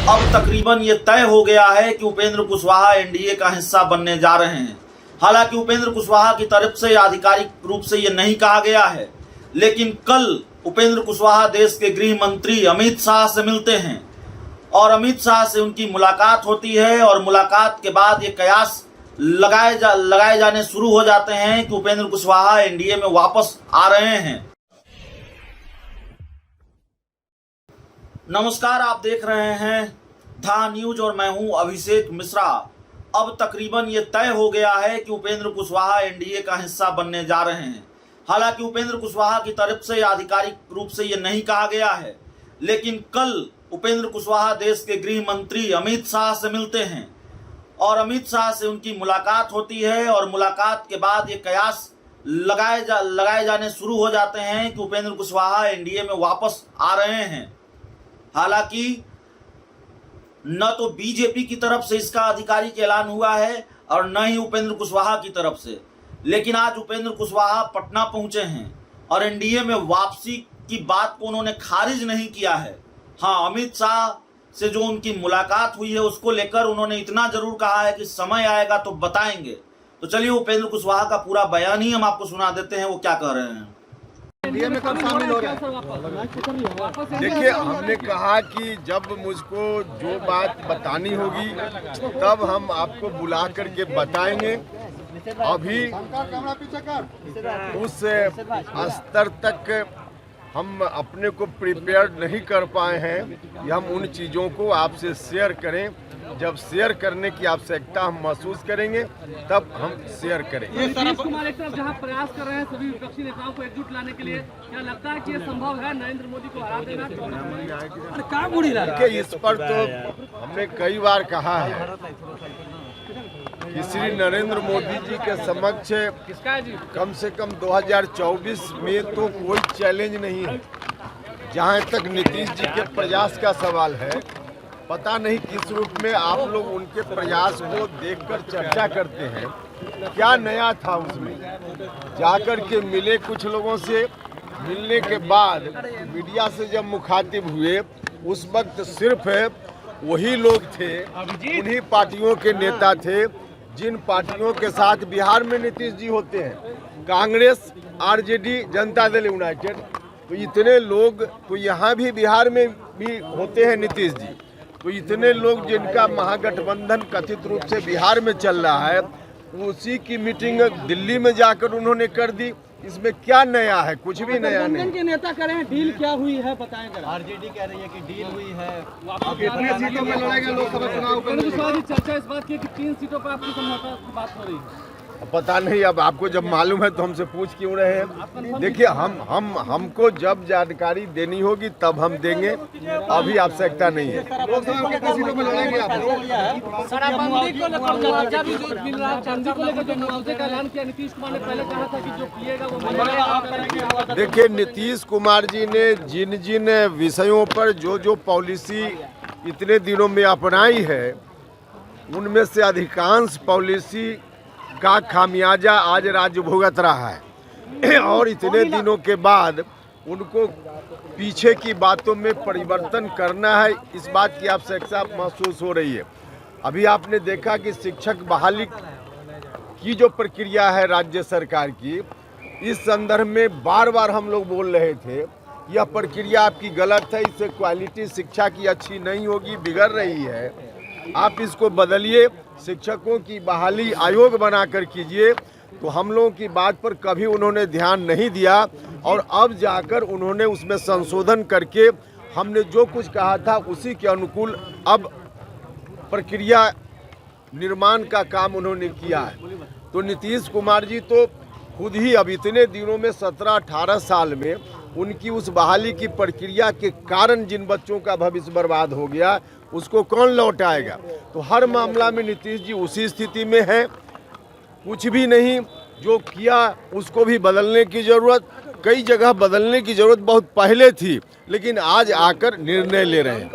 अब तकरीबन ये तय हो गया है कि उपेंद्र कुशवाहा एनडीए का हिस्सा बनने जा रहे हैं। हालांकि उपेंद्र कुशवाहा की तरफ से आधिकारिक रूप से ये नहीं कहा गया है, लेकिन कल उपेंद्र कुशवाहा देश के गृह मंत्री अमित शाह से मिलते हैं और अमित शाह से उनकी मुलाकात होती है और मुलाकात के बाद ये कयास लगाए जाने शुरू हो जाते हैं कि उपेंद्र कुशवाहा एनडीए में वापस आ रहे हैं। नमस्कार, आप देख रहे हैं धा न्यूज और मैं हूं अभिषेक मिश्रा। अब तकरीबन ये तय हो गया है कि उपेंद्र कुशवाहा एनडीए का हिस्सा बनने जा रहे हैं। हालांकि उपेंद्र कुशवाहा की तरफ से आधिकारिक रूप से ये नहीं कहा गया है, लेकिन कल उपेंद्र कुशवाहा देश के गृह मंत्री अमित शाह से मिलते हैं और अमित शाह से उनकी मुलाकात होती है और मुलाकात के बाद ये कयास लगाए जाने शुरू हो जाते हैं कि उपेंद्र कुशवाहा एनडीए में वापस आ रहे हैं। हालांकि न तो बीजेपी की तरफ से इसका आधिकारिक ऐलान हुआ है और न ही उपेंद्र कुशवाहा की तरफ से, लेकिन आज उपेंद्र कुशवाहा पटना पहुंचे हैं और एनडीए में वापसी की बात को उन्होंने खारिज नहीं किया है। हाँ, अमित शाह से जो उनकी मुलाकात हुई है उसको लेकर उन्होंने इतना जरूर कहा है कि समय आएगा तो बताएंगे। तो चलिए उपेंद्र कुशवाहा का पूरा बयान ही हम आपको सुना देते हैं, वो क्या कह रहे हैं। एनडीए में कब शामिल हो रहे हैं? देखिए, हमने कहा कि जब मुझको जो बात बतानी होगी तब हम आपको बुला करके बताएंगे। अभी उस स्तर तक हम अपने को प्रिपेयर नहीं कर पाए हैं कि हम उन चीज़ों को आपसे शेयर करें। जब शेयर करने की आवश्यकता हम महसूस करेंगे तब हम शेयर करेंगे। नीतीश कुमार एक तरफ जहां प्रयास कर रहे हैं सभी विपक्षी नेताओं को एकजुट लाने के लिए, क्या लगता है कि ये संभव है नरेंद्र मोदी को हरा देना? देखिए, इस पर तो हमने कई बार कहा है कि श्री नरेंद्र मोदी जी के समक्ष कम से कम 2024 में तो कोई चैलेंज नहीं है। जहाँ तक नीतीश जी के प्रयास का सवाल है, पता नहीं किस रूप में आप लोग उनके प्रयास को देखकर चर्चा करते हैं। क्या नया था उसमें? जाकर के मिले कुछ लोगों से, मिलने के बाद मीडिया से जब मुखातिब हुए उस वक्त सिर्फ वही लोग थे, उन्हीं पार्टियों के नेता थे जिन पार्टियों के साथ बिहार में नीतीश जी होते हैं, कांग्रेस, आरजेडी, जनता दल यूनाइटेड। तो इतने लोग तो यहाँ भी बिहार में भी होते हैं नीतीश जी। तो इतने लोग जिनका महागठबंधन कथित रूप से बिहार में चल रहा है, उसी की मीटिंग दिल्ली में जाकर उन्होंने कर दी। इसमें क्या नया है? कुछ भी नया नहीं। के नेता कह रहे हैं डील क्या हुई है बताएं। आरजेडी कह रही है कि डील हुई है। कितने सीटों में लड़ेगा लोकसभा चुनाव? चर्चा इस बात की कि 3 सीटों पर आपकी समझौता की बात हो रही है। पता नहीं, अब आपको जब मालूम है तो हमसे पूछ क्यों रहे हैं? देखिए, हमको जब जानकारी देनी होगी तब हम देंगे, अभी आवश्यकता नहीं है। देखिए, नीतीश कुमार जी ने जिन जिन विषयों पर जो पॉलिसी इतने दिनों में अपनाई है, उनमें से अधिकांश पॉलिसी का खामियाजा आज राज्य भुगत रहा है और इतने दिनों के बाद उनको पीछे की बातों में परिवर्तन करना है, इस बात की आवश्यकता महसूस हो रही है। अभी आपने देखा कि शिक्षक बहाली की जो प्रक्रिया है राज्य सरकार की, इस संदर्भ में बार बार हम लोग बोल रहे थे यह प्रक्रिया आपकी गलत है, इससे क्वालिटी शिक्षा की अच्छी नहीं होगी, बिगड़ रही है। आप इसको बदलिए, शिक्षकों की बहाली आयोग बनाकर कीजिए। तो हम लोगों की बात पर कभी उन्होंने ध्यान नहीं दिया और अब जाकर उन्होंने उसमें संशोधन करके हमने जो कुछ कहा था उसी के अनुकूल अब प्रक्रिया निर्माण का काम उन्होंने किया है। तो नीतीश कुमार जी तो खुद ही अब इतने दिनों में 17-18 साल में उनकी उस बहाली की प्रक्रिया के कारण जिन बच्चों का भविष्य बर्बाद हो गया उसको कौन लौटाएगा? तो हर मामला में नीतीश जी उसी स्थिति में है। कुछ भी नहीं, जो किया उसको भी बदलने की ज़रूरत, कई जगह बदलने की ज़रूरत बहुत पहले थी, लेकिन आज आकर निर्णय ले रहे हैं।